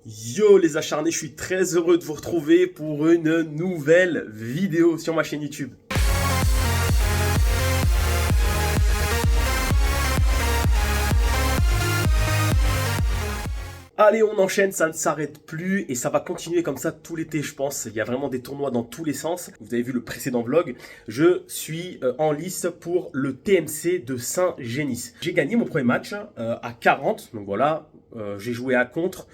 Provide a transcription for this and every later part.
Yo les acharnés, je suis très heureux de vous retrouver pour une nouvelle vidéo sur ma chaîne YouTube. Allez, on enchaîne, ça ne s'arrête plus et ça va continuer comme ça tout l'été, je pense. Il y a vraiment des tournois dans tous les sens. Vous avez vu le précédent vlog. Je suis en lice pour le TMC de Saint-Génis. J'ai gagné mon premier match à 40, donc voilà, j'ai joué à contre.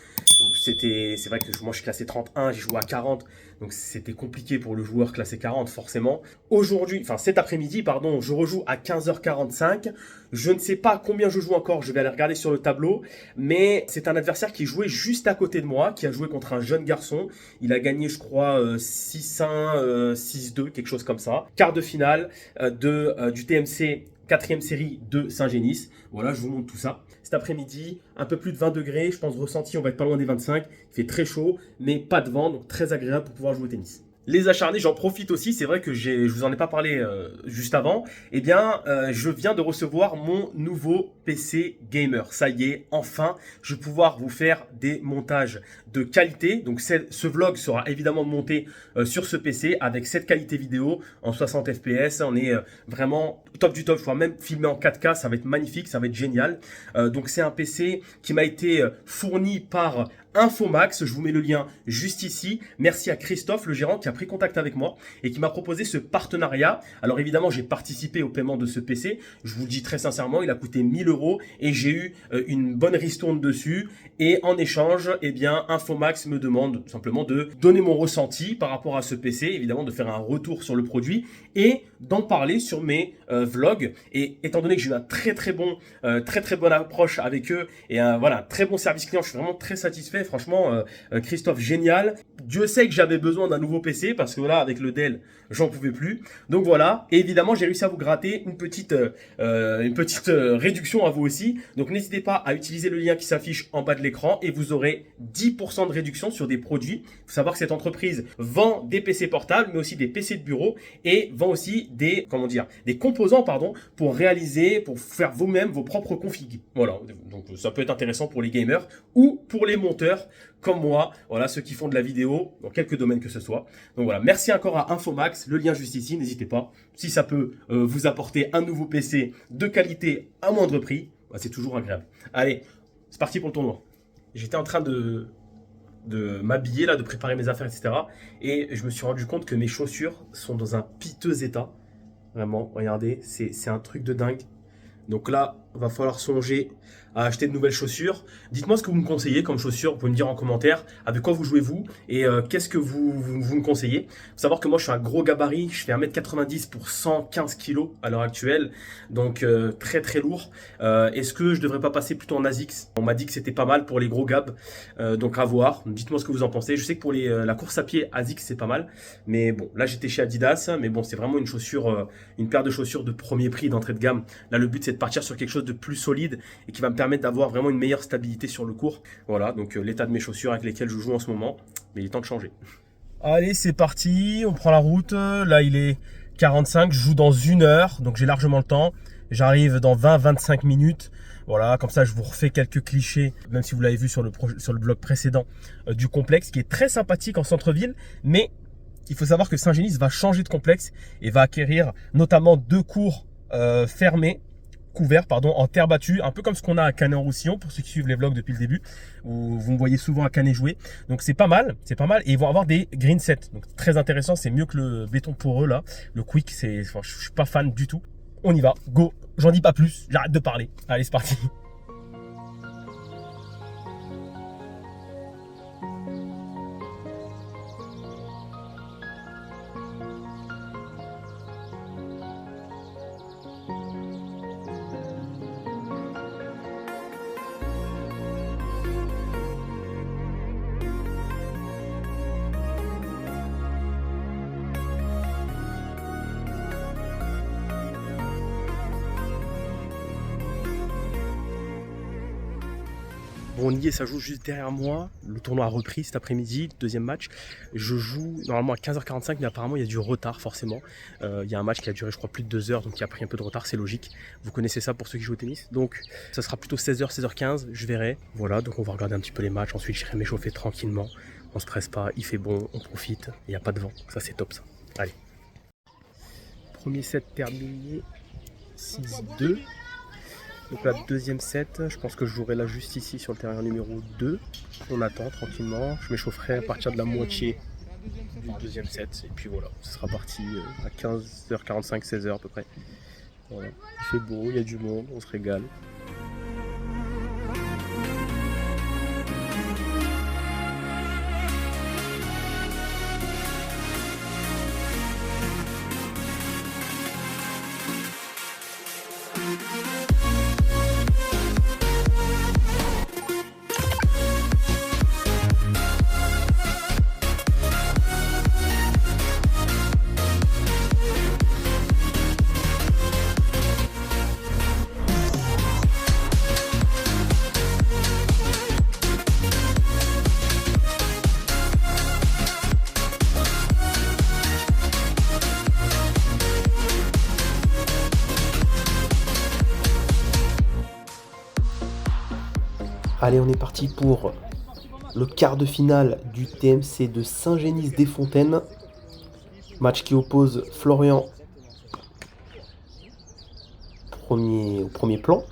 C'est vrai que moi je suis classé 31, j'ai joué à 40, donc c'était compliqué pour le joueur classé 40 forcément. Aujourd'hui, enfin cet après-midi, pardon, je rejoue à 15h45. Je ne sais pas combien je joue encore, je vais aller regarder sur le tableau, mais c'est un adversaire qui jouait juste à côté de moi, qui a joué contre un jeune garçon. Il a gagné, je crois, 6-1, 6-2, quelque chose comme ça. Quart de finale du TMC 4e série de Saint-Génis. Voilà, je vous montre tout ça. Cet après-midi, un peu plus de 20 degrés, je pense ressenti, on va être pas loin des 25. Il fait très chaud, mais pas de vent, donc très agréable pour pouvoir jouer au tennis. Les acharnés, j'en profite aussi, c'est vrai que je vous en ai pas parlé juste avant. Eh bien, je viens de recevoir mon nouveau PC gamer. Ça y est, enfin, je vais pouvoir vous faire des montages de qualité. Donc, ce vlog sera évidemment monté sur ce PC avec cette qualité vidéo en 60 fps. On est vraiment top du top. Je pourrais même filmer en 4K, ça va être magnifique, ça va être génial. Donc, c'est un PC qui m'a été fourni par Infomax, je vous mets le lien juste ici. Merci à Christophe, le gérant, qui a pris contact avec moi et qui m'a proposé ce partenariat. Alors évidemment, j'ai participé au paiement de ce PC. Je vous le dis très sincèrement, il a coûté 1000 € et j'ai eu une bonne ristourne dessus. Et en échange, eh bien, Infomax me demande tout simplement de donner mon ressenti par rapport à ce PC, évidemment de faire un retour sur le produit et d'en parler sur mes vlogs. Et étant donné que j'ai eu un très bonne approche avec eux et voilà, un très bon service client, je suis vraiment très satisfait. Franchement, Christophe, génial. Dieu sait que j'avais besoin d'un nouveau PC parce que là, avec le Dell, j'en pouvais plus. Donc voilà. Et évidemment, j'ai réussi à vous gratter une petite réduction à vous aussi. Donc n'hésitez pas à utiliser le lien qui s'affiche en bas de l'écran et vous aurez 10% de réduction sur des produits. Il faut savoir que cette entreprise vend des PC portables, mais aussi des PC de bureau et vend aussi des composants, pour faire vous-même vos propres configs. Voilà. Donc ça peut être intéressant pour les gamers ou pour les monteurs comme moi, voilà, ceux qui font de la vidéo dans quelques domaines que ce soit. Donc voilà, merci encore à Infomax, le lien juste ici, n'hésitez pas. Si ça peut vous apporter un nouveau PC de qualité à moindre prix, bah, c'est toujours agréable. Allez, c'est parti pour le tournoi. J'étais en train de m'habiller là, de préparer mes affaires, etc. Et je me suis rendu compte que mes chaussures sont dans un piteux état. Vraiment, regardez, c'est un truc de dingue. Donc là, va falloir songer à acheter de nouvelles chaussures. Dites-moi ce que vous me conseillez comme chaussures. Vous pouvez me dire en commentaire avec quoi vous jouez vous et qu'est-ce que vous me conseillez. Il faut savoir que moi je suis un gros gabarit. Je fais 1m90 pour 115 kg à l'heure actuelle. Donc très lourd. Est-ce que je devrais pas passer plutôt en ASICS? On m'a dit que c'était pas mal pour les gros gabs. Donc à voir. Dites-moi ce que vous en pensez. Je sais que pour la course à pied, ASICS c'est pas mal. Mais bon, là j'étais chez Adidas. Mais bon, c'est vraiment une paire de chaussures de premier prix, d'entrée de gamme. Là le but c'est de partir sur quelque chose de plus solide et qui va me permettre d'avoir vraiment une meilleure stabilité sur le court. Voilà, donc l'état de mes chaussures avec lesquelles je joue en ce moment, mais il est temps de changer. Allez, c'est parti, on prend la route. Là, il est 45, je joue dans 1 heure, donc j'ai largement le temps. J'arrive dans 20-25 minutes. Voilà, comme ça, je vous refais quelques clichés, même si vous l'avez vu sur le blog précédent, du complexe, qui est très sympathique en centre-ville, mais il faut savoir que Saint-Génis va changer de complexe et va acquérir notamment 2 cours couverts en terre battue, un peu comme ce qu'on a à Canet-en-Roussillon pour ceux qui suivent les vlogs depuis le début, où vous me voyez souvent à Canet jouer. Donc c'est pas mal, et ils vont avoir des green sets. Donc très intéressant, c'est mieux que le béton poreux là. Le quick, je suis pas fan du tout. On y va, go, j'en dis pas plus, j'arrête de parler. Allez, c'est parti. Brogny et ça joue juste derrière moi. Le tournoi a repris cet après-midi, deuxième match. Je joue normalement à 15h45, mais apparemment il y a du retard forcément. Il y a un match qui a duré je crois plus de 2 heures, donc qui a pris un peu de retard, c'est logique. Vous connaissez ça pour ceux qui jouent au tennis. Donc ça sera plutôt 16h, 16h15, je verrai. Voilà, donc on va regarder un petit peu les matchs. Ensuite j'irai m'échauffer tranquillement. On se presse pas, il fait bon, on profite. Il n'y a pas de vent, ça c'est top ça. Allez. Premier set terminé, 6-2. Donc la deuxième set, je pense que je jouerai là juste ici sur le terrain numéro 2. On attend tranquillement. Je m'échaufferai à partir de la moitié du deuxième set. Et puis voilà, ce sera parti à 15h45, 16h à peu près. Voilà. Il fait beau, il y a du monde, on se régale. Allez, on est parti pour le quart de finale du TMC de Saint-Génis-des-Fontaines. Match qui oppose Florian au premier plan,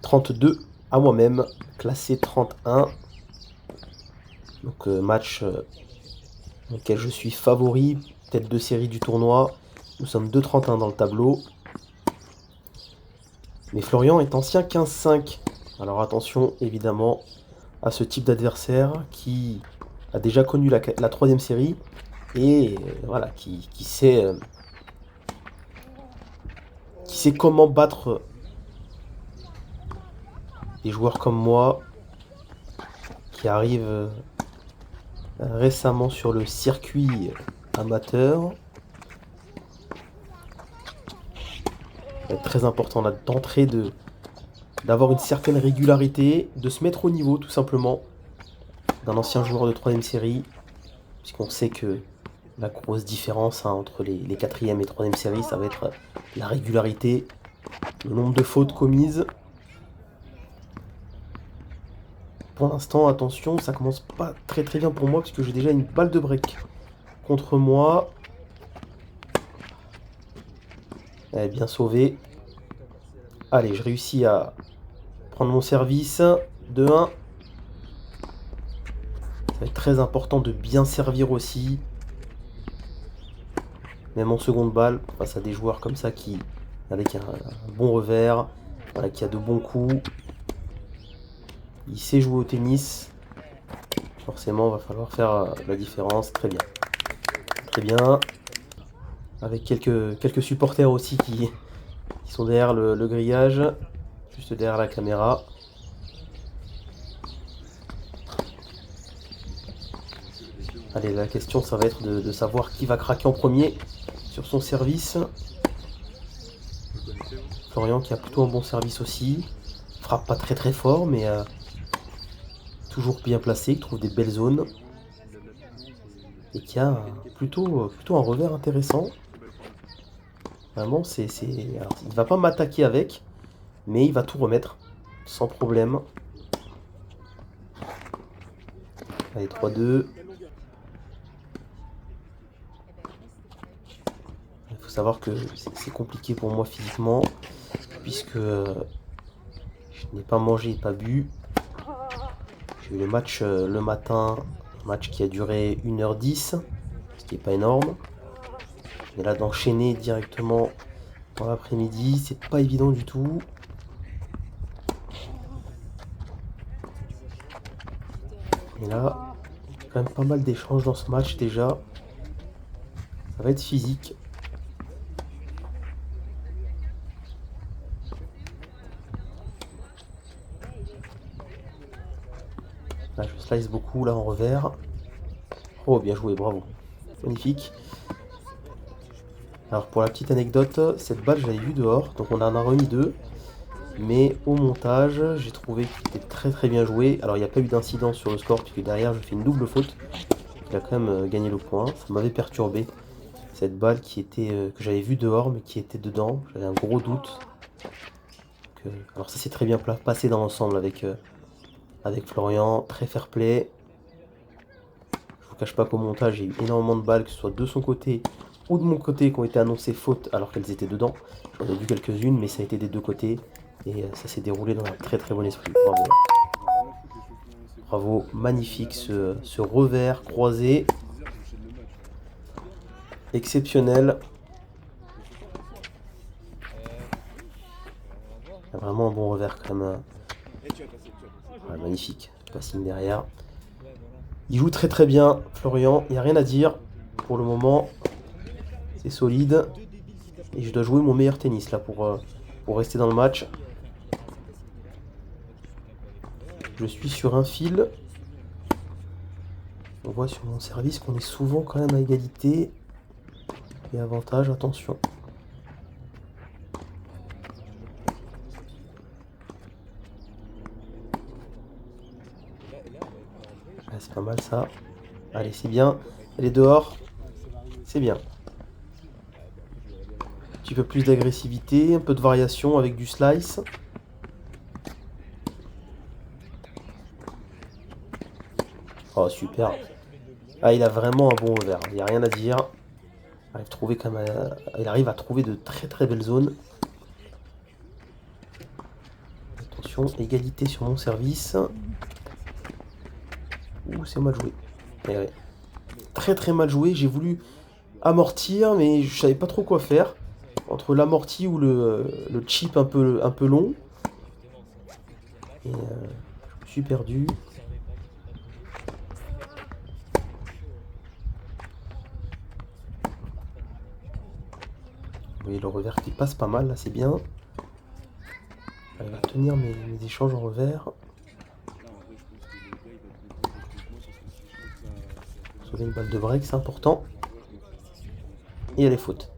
32, à moi-même, classé 31. Donc match dans lequel je suis favori, tête de série du tournoi. Nous sommes 2-31 dans le tableau. Mais Florian est ancien 15-5. Alors attention évidemment à ce type d'adversaire qui a déjà connu la troisième série et voilà, qui sait comment battre des joueurs comme moi qui arrivent récemment sur le circuit amateur. Ça va être très important là d'entrer, d'avoir une certaine régularité, de se mettre au niveau tout simplement d'un ancien joueur de 3ème série, puisqu'on sait que la grosse différence entre les 4e et 3ème série, ça va être la régularité, le nombre de fautes commises. Pour l'instant, attention, ça commence pas très bien pour moi, puisque j'ai déjà une balle de break contre moi. Elle est bien sauvée. Allez, je réussis à prendre mon service. 2-1. Ça va être très important de bien servir aussi. Même en seconde balle, face à des joueurs comme ça avec un bon revers, voilà, qui a de bons coups. Il sait jouer au tennis. Forcément, il va falloir faire la différence. Très bien. Très bien. Avec quelques supporters aussi qui sont derrière le grillage, juste derrière la caméra. Allez, la question, ça va être de savoir qui va craquer en premier sur son service. Florian qui a plutôt un bon service aussi. Frappe pas très fort, mais toujours bien placé, il trouve des belles zones. Et qui a plutôt un revers intéressant. Vraiment, alors, il va pas m'attaquer avec, mais il va tout remettre sans problème. Allez, 3-2. Il faut savoir que c'est compliqué pour moi physiquement, puisque je n'ai pas mangé et pas bu. J'ai eu le match le matin, un match qui a duré 1h10, ce qui n'est pas énorme. Mais là, d'enchaîner directement dans l'après-midi, c'est pas évident du tout. Et là, il y a quand même pas mal d'échanges dans ce match déjà. Ça va être physique. Là, je slice beaucoup là en revers. Oh, bien joué, bravo. Magnifique. Alors pour la petite anecdote, cette balle je l'avais vue dehors, donc on en a remis deux. Mais au montage, j'ai trouvé qu'il était très très bien joué. Alors il n'y a pas eu d'incidence sur le score puisque derrière je fais une double faute. Il a quand même gagné le point. Ça m'avait perturbé. Cette balle qui était que j'avais vue dehors mais qui était dedans. J'avais un gros doute. Alors ça s'est très bien passé dans l'ensemble avec Florian. Très fair play. Je vous cache pas qu'au montage j'ai eu énormément de balles, que ce soit de son côté ou de mon côté, qui ont été annoncées fautes alors qu'elles étaient dedans. J'en ai vu quelques-unes mais ça a été des deux côtés. Et ça s'est déroulé dans un très très bon esprit. Bravo. Bravo, magnifique ce revers croisé. Exceptionnel. Vraiment un bon revers quand même. Ouais, magnifique. Passing derrière. Il joue très très bien, Florian. Il n'y a rien à dire. Pour le moment, c'est solide. Et je dois jouer mon meilleur tennis là pour rester dans le match. Je suis sur un fil. On voit sur mon service qu'on est souvent quand même à égalité. Et avantage, attention. Ah, c'est pas mal ça. Allez, c'est bien. Elle est dehors. C'est bien. Un petit peu plus d'agressivité, un peu de variation avec du slice. Oh, super. Ah, il a vraiment un bon revers. Il n'y a rien à dire. Il arrive à trouver de très très belles zones. Attention, égalité sur mon service. Ouh, c'est mal joué. Ouais. Très très mal joué. J'ai voulu amortir, mais je savais pas trop quoi faire. Entre l'amorti ou le chip un peu long. Et je me suis perdu. Vous voyez le revers qui passe pas mal, là c'est bien. Il va tenir mes échanges en revers. Sauver une balle de break, c'est important. Et elle est faute.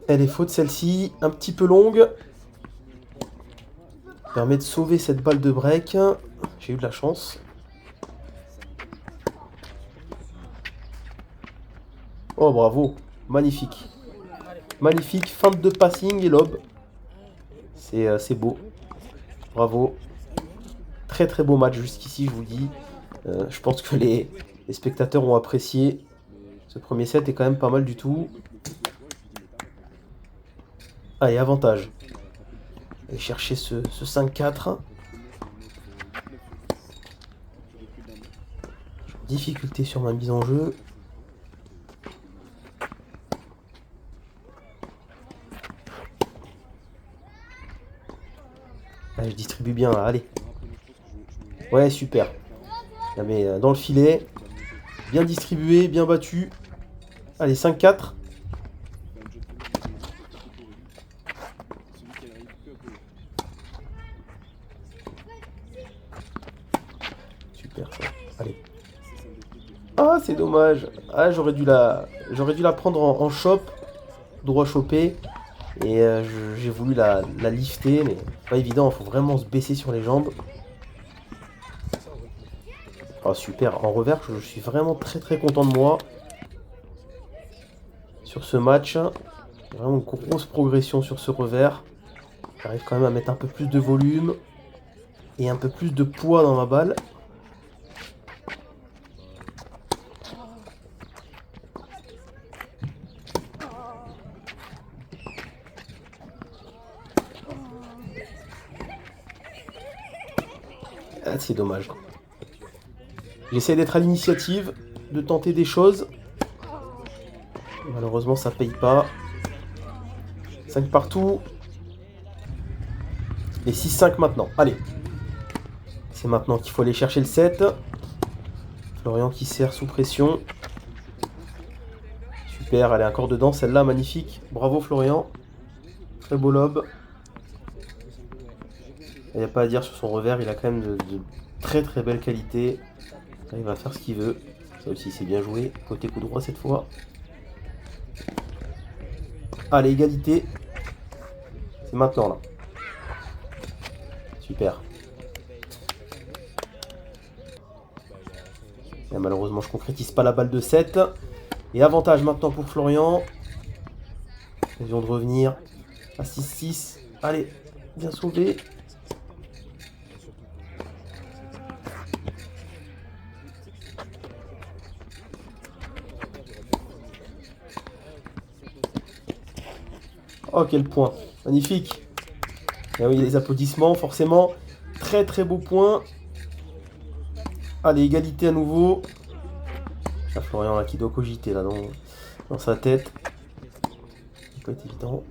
Elle est faute celle-ci, un petit peu longue. Permet de sauver cette balle de break. J'ai eu de la chance. Oh bravo, magnifique. Magnifique, feinte de passing et lob. C'est beau. Bravo. Très très beau match jusqu'ici, je vous le dis. Je pense que les spectateurs ont apprécié. Ce premier set est quand même pas mal du tout. Allez, avantage. Allez chercher ce 5-4. Difficulté sur ma mise en jeu. Allez, je distribue bien là, allez. Ouais, super. Je la mets dans le filet. Bien distribué, bien battu. Allez, 5-4. Super ça. Allez. Ah, c'est dommage. Ah, j'aurais dû la prendre en chop. Droit chopé. Et j'ai voulu la lifter, mais pas évident, il faut vraiment se baisser sur les jambes. Oh super, en revers, je suis vraiment très très content de moi. Sur ce match, vraiment une grosse progression sur ce revers. J'arrive quand même à mettre un peu plus de volume et un peu plus de poids dans ma balle. Ah, c'est dommage. J'essaie d'être à l'initiative, de tenter des choses. Malheureusement, ça paye pas. 5 partout. Et 6-5 maintenant. Allez. C'est maintenant qu'il faut aller chercher le 7. Florian qui sert sous pression. Super, elle est encore dedans. Celle-là, magnifique. Bravo Florian. Très beau lob. Il n'y a pas à dire sur son revers. Il a quand même de très très belle qualité. Là, il va faire ce qu'il veut. Ça aussi, c'est bien joué. Côté coup droit cette fois. Allez, égalité. C'est maintenant là. Super. Et malheureusement, je concrétise pas la balle de 7. Et avantage maintenant pour Florian. Occasion de revenir à 6-6. Allez, bien sauvé. Oh, quel point. Magnifique. Et oui, les applaudissements, forcément. Très très beau point. Allez, égalité à nouveau. Ah, Florian là qui doit cogiter là dans sa tête. Ça peut être évident.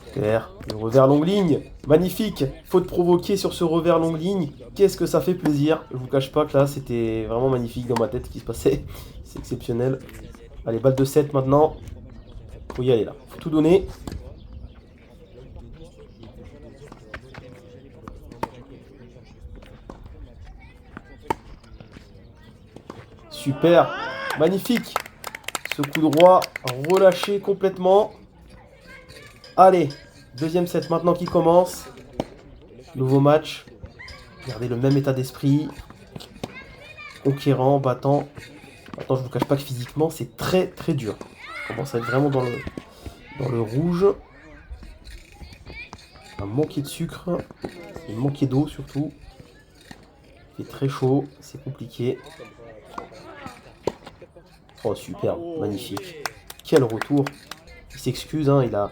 Super. Le revers longue ligne. Magnifique. Faute provoquée sur ce revers longue ligne. Qu'est-ce que ça fait plaisir. Je vous cache pas que là c'était vraiment magnifique dans ma tête ce qui se passait. C'est exceptionnel. Allez, balle de 7 maintenant. Faut y aller là. Faut tout donner. Super. Magnifique. Ce coup droit relâché complètement. Allez. Deuxième set maintenant qui commence. Nouveau match. Gardez le même état d'esprit. Conquérant, battant. Maintenant, je vous cache pas que physiquement, c'est très très dur. On commence à être vraiment dans le rouge. On a manqué de sucre. Et manqué d'eau surtout. Il fait très chaud. C'est compliqué. Oh, super. Magnifique. Quel retour. Il s'excuse, hein, il a,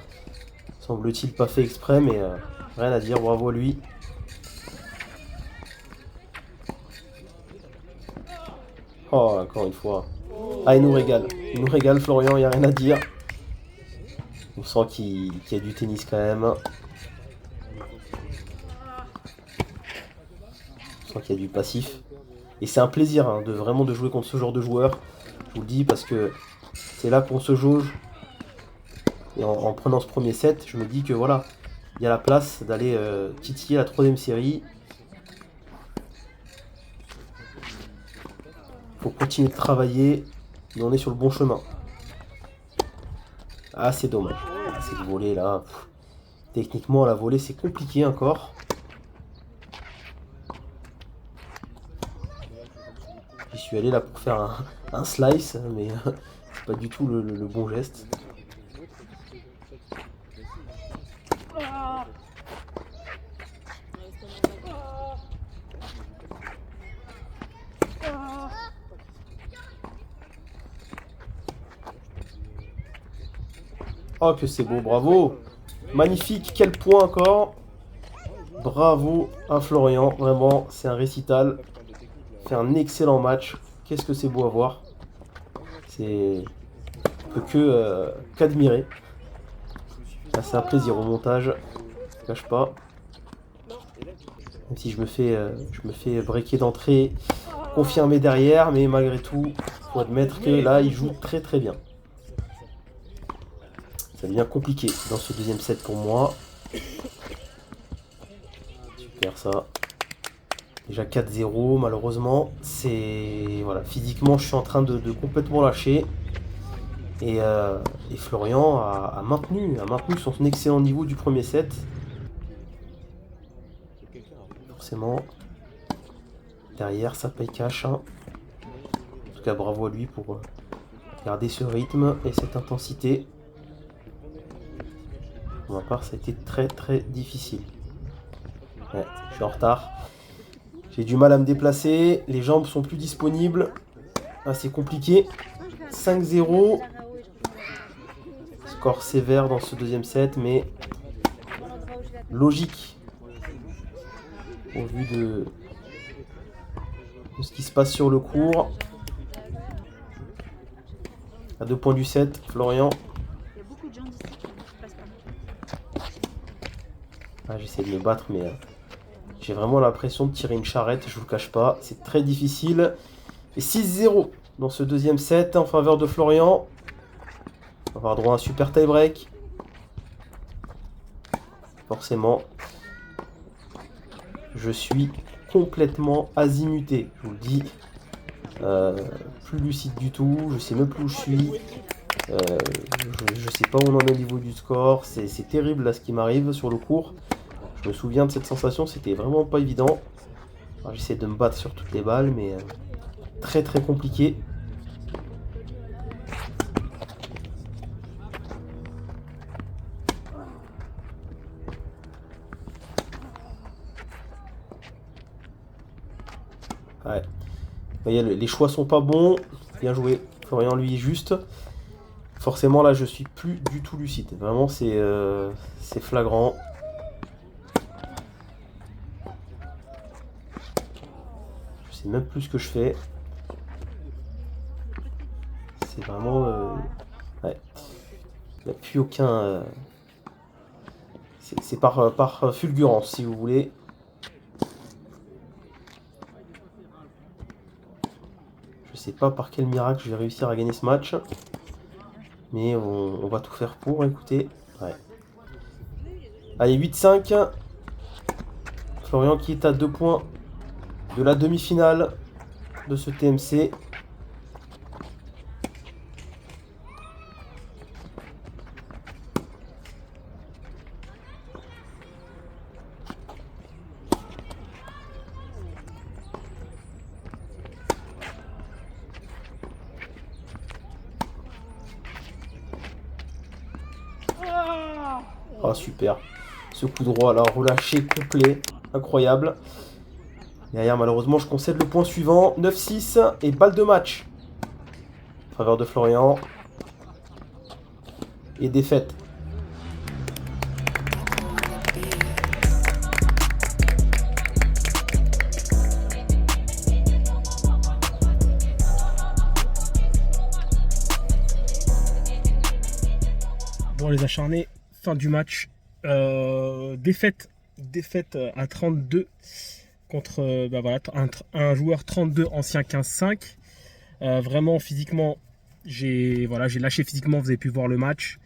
semble-t-il, pas fait exprès, mais rien à dire. Bravo à lui. Oh, encore une fois. Ah, il nous régale. Il nous régale, Florian, il n'y a rien à dire. On sent qu'il y a du tennis quand même. On sent qu'il y a du passif. Et c'est un plaisir hein, vraiment de jouer contre ce genre de joueur. Je vous le dis parce que c'est là qu'on se jauge. Et en prenant ce premier set, je me dis que voilà, il y a la place d'aller titiller la 3e série. Faut continuer de travailler, mais on est sur le bon chemin. Ah, c'est dommage. Ah, cette volée là. Techniquement, la volée, c'est compliqué encore. J'y suis allé là pour faire un slice, mais c'est pas du tout le bon geste. Oh que c'est beau, bravo. Magnifique, quel point encore. Bravo à Florian, vraiment, c'est un récital. Fait un excellent match. Qu'est-ce que c'est beau à voir. C'est... On peut qu'admirer. C'est un plaisir au montage, je ne cache pas. Même si je me fais breaker d'entrée, confirmer derrière, mais malgré tout, faut admettre que là, il joue très très bien. Ça devient compliqué dans ce deuxième set pour moi. Super ça. Déjà 4-0 malheureusement. C'est voilà, physiquement je suis en train de complètement lâcher. Et Florian a maintenu son excellent niveau du premier set. Forcément. Derrière ça paye cash. Hein. En tout cas bravo à lui pour garder ce rythme et cette intensité. Pour ma part, ça a été très très difficile. Ouais, je suis en retard. J'ai du mal à me déplacer. Les jambes sont plus disponibles. Ah, c'est compliqué. 5-0. Score sévère dans ce deuxième set, mais logique. Au vu de ce qui se passe sur le court. À 2 points du set, Florian. Ah, j'essaie de me battre, mais j'ai vraiment l'impression de tirer une charrette, je vous le cache pas. C'est très difficile. Et 6-0 dans ce deuxième set en faveur de Florian. On va avoir droit à un super tie-break. Forcément, je suis complètement azimuté, je vous le dis. Plus lucide du tout, je sais même plus où je suis. Je sais pas où on en est au niveau du score. C'est terrible là ce qui m'arrive sur le court. Je me souviens de cette sensation, c'était vraiment pas évident. J'essaie de me battre sur toutes les balles, mais très très compliqué. Ouais. Vous voyez, les choix sont pas bons. Bien joué. Florian, lui, est juste. Forcément, là, je suis plus du tout lucide. Vraiment, c'est flagrant. Je sais même plus ce que je fais. C'est vraiment... ouais. Il n'y a plus aucun... c'est par fulgurance, si vous voulez. Je sais pas par quel miracle je vais réussir à gagner ce match. Mais on va tout faire pour, écoutez. Ouais. Allez, 8-5. Florian qui est à 2 points de la demi-finale de ce TMC. Ah super, ce coup droit là, relâché complet, incroyable. Derrière malheureusement je concède le point suivant, 9-6 et balle de match. En faveur de Florian. Et défaite. Bon les acharnés, fin du match. Défaite à 32 contre bah voilà, un joueur 32 ancien 15-5. Vraiment physiquement, j'ai lâché physiquement, vous avez pu voir le match.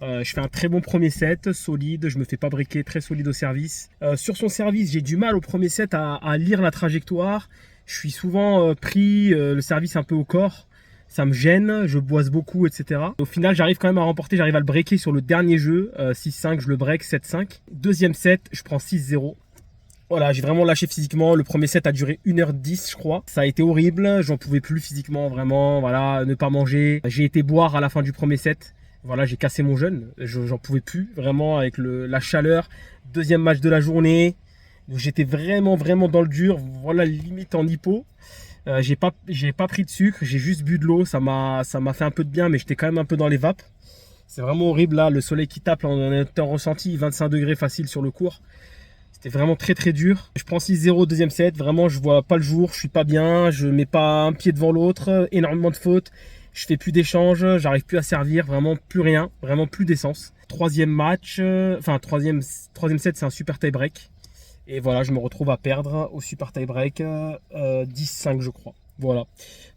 Je fais un très bon premier set, solide, je me fais pas briquer, très solide au service. Sur son service, j'ai du mal au premier set à lire la trajectoire. Je suis souvent pris le service un peu au corps. Ça me gêne, je boise beaucoup, etc. Au final, j'arrive quand même à remporter, j'arrive à le breaker sur le dernier jeu. 6-5, je le break, 7-5. Deuxième set, je prends 6-0. Voilà, j'ai vraiment lâché physiquement. Le premier set a duré 1h10, je crois. Ça a été horrible, j'en pouvais plus physiquement, vraiment. Voilà, ne pas manger. J'ai été boire à la fin du premier set. Voilà, j'ai cassé mon jeûne. J'en pouvais plus, vraiment, avec la chaleur. Deuxième match de la journée. J'étais vraiment dans le dur. Voilà, limite en hypo. J'ai pas pris de sucre, j'ai juste bu de l'eau, ça m'a fait un peu de bien, mais j'étais quand même un peu dans les vapes. C'est vraiment horrible là, le soleil qui tape, là, on a un ressenti, 25 degrés facile sur le court. C'était vraiment très dur. Je prends 6-0 deuxième set, vraiment je vois pas le jour, je suis pas bien, je mets pas un pied devant l'autre, énormément de fautes, je fais plus d'échanges, j'arrive plus à servir, vraiment plus rien, vraiment plus d'essence. Troisième match, troisième set c'est un super tie break. Et voilà, je me retrouve à perdre au super tie-break 10-5 je crois. Voilà,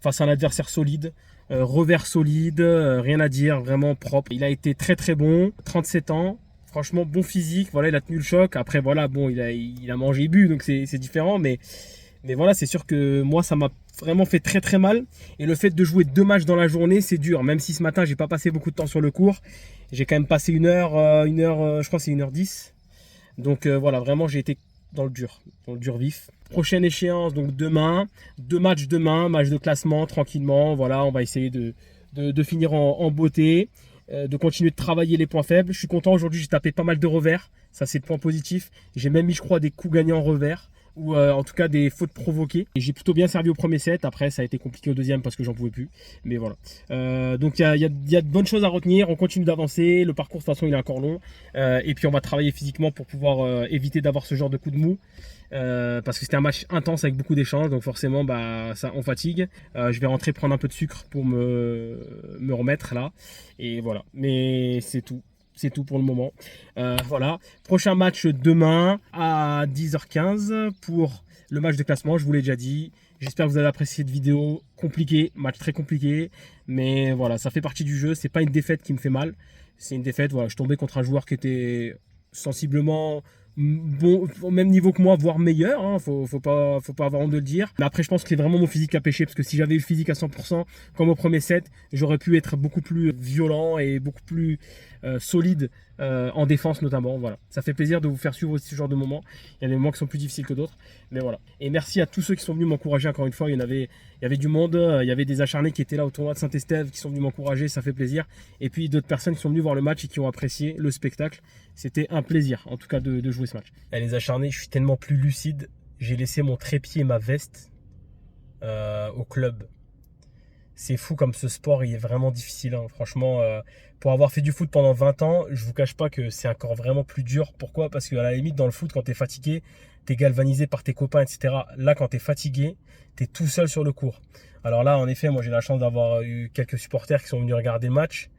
face à un adversaire solide, revers solide, rien à dire, vraiment propre. Il a été très bon, 37 ans, franchement bon physique, voilà, il a tenu le choc. Après voilà, bon, il a mangé et bu, donc c'est différent, mais voilà, c'est sûr que moi ça m'a vraiment fait très mal. Et le fait de jouer 2 matchs dans la journée, c'est dur, même si ce matin j'ai pas passé beaucoup de temps sur le court. J'ai quand même passé une heure, je crois c'est 1h10. Donc voilà, vraiment j'ai été dans le dur vif. Prochaine échéance, donc demain, 2 matchs demain, match de classement tranquillement. Voilà, on va essayer de finir en beauté, de continuer de travailler les points faibles. Je suis content, aujourd'hui j'ai tapé pas mal de revers, ça c'est le point positif. J'ai même mis je crois des coups gagnants en revers, ou en tout cas des fautes provoquées. Et j'ai plutôt bien servi au premier set, après ça a été compliqué au deuxième parce que j'en pouvais plus. Mais voilà. Donc il y a de bonnes choses à retenir, on continue d'avancer, le parcours de toute façon il est encore long. Et puis on va travailler physiquement pour pouvoir éviter d'avoir ce genre de coup de mou. Parce que c'était un match intense avec beaucoup d'échanges, donc forcément bah, ça, on fatigue. Je vais rentrer prendre un peu de sucre pour me remettre là. Et voilà, mais c'est tout. C'est tout pour le moment. Voilà. Prochain match demain à 10h15 pour le match de classement. Je vous l'ai déjà dit. J'espère que vous avez apprécié cette vidéo. Compliqué, match très compliqué. Mais voilà, ça fait partie du jeu. C'est pas une défaite qui me fait mal. C'est une défaite. Voilà, je tombais contre un joueur qui était sensiblement bon, au même niveau que moi, voire meilleur, hein, faut pas avoir honte de le dire. Mais après, je pense que c'est vraiment mon physique qui a pêché, parce que si j'avais eu le physique à 100%, comme au premier set, j'aurais pu être beaucoup plus violent et beaucoup plus solide en défense notamment. Voilà. Ça fait plaisir de vous faire suivre aussi ce genre de moments. Il y a des moments qui sont plus difficiles que d'autres, mais voilà. Et merci à tous ceux qui sont venus m'encourager encore une fois. Il y avait du monde, il y avait des acharnés qui étaient là au tournoi de Saint-Estève qui sont venus m'encourager, ça fait plaisir. Et puis d'autres personnes qui sont venues voir le match et qui ont apprécié le spectacle. C'était un plaisir en tout cas de jouer ce match. Et les acharnés, je suis tellement plus lucide. J'ai laissé mon trépied et ma veste au club. C'est fou comme ce sport, il est vraiment difficile. Hein. Franchement, pour avoir fait du foot pendant 20 ans, je vous cache pas que c'est encore vraiment plus dur. Pourquoi? Parce qu'à la limite, dans le foot, quand tu es fatigué, tu es galvanisé par tes copains, etc. Là, quand tu es fatigué, tu es tout seul sur le court. Alors là, en effet, moi j'ai la chance d'avoir eu quelques supporters qui sont venus regarder le match.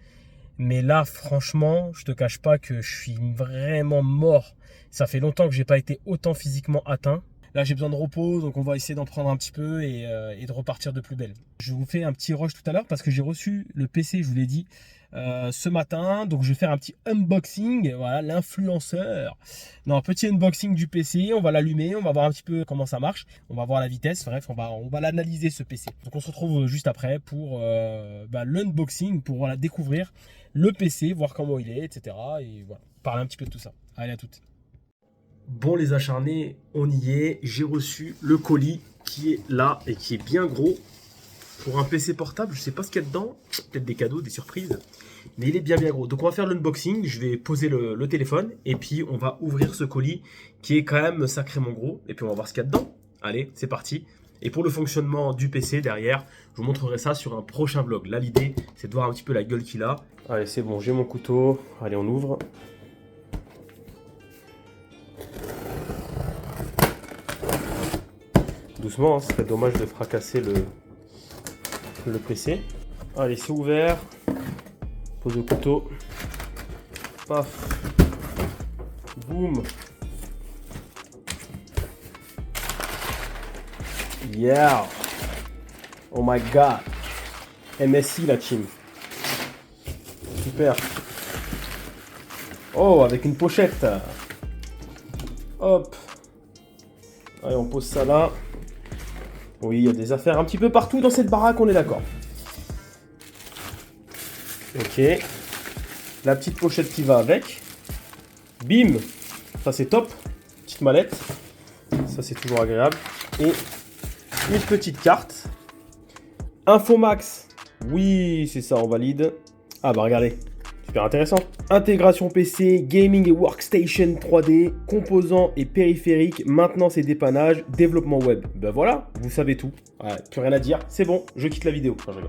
Mais là, franchement, je te cache pas que je suis vraiment mort. Ça fait longtemps que j'ai pas été autant physiquement atteint. Là, j'ai besoin de repos, donc on va essayer d'en prendre un petit peu et de repartir de plus belle. Je vous fais un petit rush tout à l'heure parce que j'ai reçu le PC, je vous l'ai dit, ce matin. Donc, je vais faire un petit unboxing. Voilà, l'influenceur. Non, un petit unboxing du PC. On va l'allumer, on va voir un petit peu comment ça marche. On va voir la vitesse. Bref, on va l'analyser ce PC. Donc, on se retrouve juste après pour l'unboxing, pour voilà, découvrir le PC, voir comment il est, etc. Et voilà, parler un petit peu de tout ça. Allez, à toutes. Bon les acharnés, on y est. J'ai reçu le colis qui est là et qui est bien gros. Pour un PC portable, je sais pas ce qu'il y a dedans. Peut-être des cadeaux, des surprises. Mais il est bien gros. Donc on va faire l'unboxing. Je vais poser le téléphone. Et puis on va ouvrir ce colis qui est quand même sacrément gros. Et puis on va voir ce qu'il y a dedans. Allez, c'est parti. Et pour le fonctionnement du PC derrière, je vous montrerai ça sur un prochain vlog. Là l'idée, c'est de voir un petit peu la gueule qu'il a. Allez, c'est bon, j'ai mon couteau. Allez, on ouvre. Doucement, hein, ce serait dommage de fracasser le PC. Allez, c'est ouvert. Pose le couteau. Paf. Boum. Yeah. Oh my god. MSI la team. Super. Oh, avec une pochette. Hop. Allez, on pose ça là. Oui, il y a des affaires un petit peu partout dans cette baraque, on est d'accord. Ok. La petite pochette qui va avec. Bim. Ça, c'est top. Petite mallette. Ça, c'est toujours agréable. Et une petite carte. Infomax. Oui, c'est ça, on valide. Ah bah regardez. Super intéressant. Intégration PC, gaming et workstation 3D, composants et périphériques, maintenance et dépannage, développement web. Ben voilà, vous savez tout. Ouais, plus rien à dire, c'est bon, je quitte la vidéo. Enfin,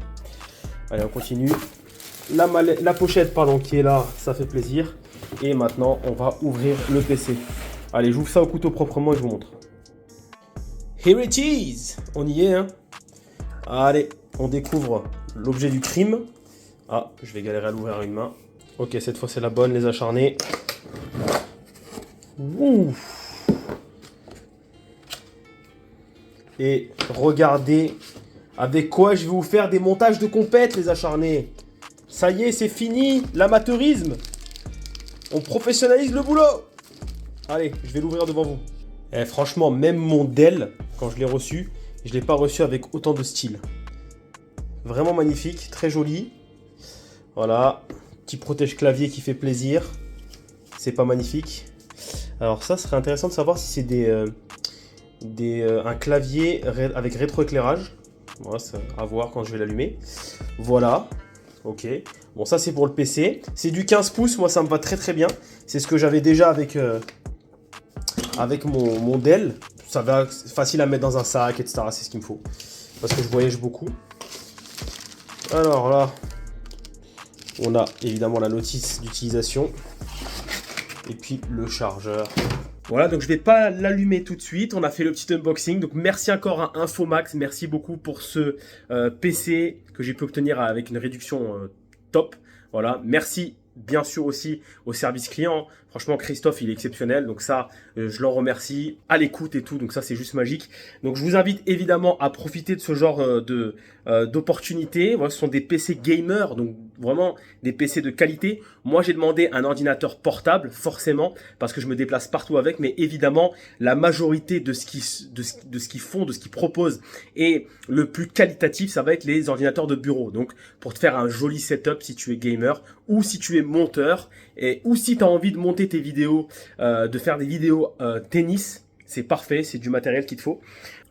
allez, on continue. La pochette, pardon, qui est là, ça fait plaisir. Et maintenant, on va ouvrir le PC. Allez, j'ouvre ça au couteau proprement et je vous montre. Here it is. On y est, hein. Allez, on découvre l'objet du crime. Ah, je vais galérer à l'ouvrir à une main. Ok, cette fois c'est la bonne, les acharnés. Ouh. Et regardez avec quoi je vais vous faire des montages de compète, les acharnés. Ça y est, c'est fini, l'amateurisme. On professionnalise le boulot. Allez, je vais l'ouvrir devant vous. Et franchement, même mon Dell, quand je l'ai reçu, je ne l'ai pas reçu avec autant de style. Vraiment magnifique, très joli. Voilà, petit protège-clavier qui fait plaisir. C'est pas magnifique. Alors ça serait intéressant de savoir si c'est un clavier avec rétroéclairage. Voilà, c'est à voir quand je vais l'allumer. Voilà, ok. Bon, ça c'est pour le PC. C'est du 15 pouces, moi ça me va très bien. C'est ce que j'avais déjà avec mon Dell. Ça va, c'est facile à mettre dans un sac, etc. C'est ce qu'il me faut. Parce que je voyage beaucoup. Alors là... on a évidemment la notice d'utilisation et puis le chargeur. Voilà, donc je ne vais pas l'allumer tout de suite. On a fait le petit unboxing. Donc merci encore à Infomax. Merci beaucoup pour ce PC que j'ai pu obtenir avec une réduction top. Voilà, merci bien sûr aussi au service client. Franchement, Christophe, il est exceptionnel. Donc ça, je l'en remercie. À l'écoute et tout. Donc ça, c'est juste magique. Donc je vous invite évidemment à profiter de ce genre d'opportunités. Voilà, ce sont des PC gamers, donc vraiment des PC de qualité. Moi, j'ai demandé un ordinateur portable, forcément, parce que je me déplace partout avec. Mais évidemment, la majorité de ce qu'ils font, de ce qu'ils proposent, et le plus qualitatif, ça va être les ordinateurs de bureau. Donc pour te faire un joli setup si tu es gamer ou si tu es monteur ou si tu as envie de monter tes vidéos, de faire des vidéos tennis, c'est parfait, c'est du matériel qu'il te faut.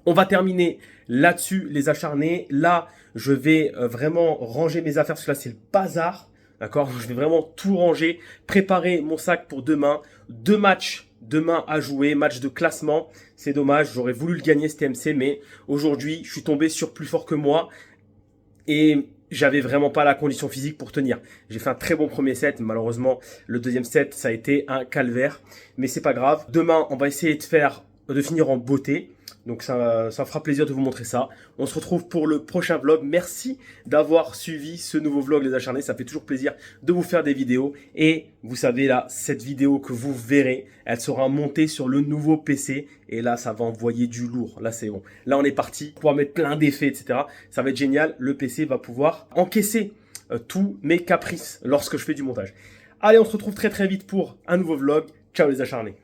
On va terminer là-dessus, les acharnés. Là, je vais vraiment ranger mes affaires parce que là, c'est le bazar. D'accord? Je vais vraiment tout ranger, préparer mon sac pour demain. 2 matchs demain à jouer, match de classement. C'est dommage, j'aurais voulu le gagner ce TMC, mais aujourd'hui, je suis tombé sur plus fort que moi. Et j'avais vraiment pas la condition physique pour tenir. J'ai fait un très bon premier set. Malheureusement, le deuxième set, ça a été un calvaire. Mais c'est pas grave. Demain, on va essayer de finir en beauté. Donc ça fera plaisir de vous montrer ça. On se retrouve pour le prochain vlog. Merci d'avoir suivi ce nouveau vlog les acharnés. Ça fait toujours plaisir de vous faire des vidéos. Et vous savez là, cette vidéo que vous verrez, elle sera montée sur le nouveau PC. Et là, ça va envoyer du lourd. Là, c'est bon. Là, on est parti. Pour pouvoir mettre plein d'effets, etc. Ça va être génial. Le PC va pouvoir encaisser tous mes caprices lorsque je fais du montage. Allez, on se retrouve très très vite pour un nouveau vlog. Ciao les acharnés.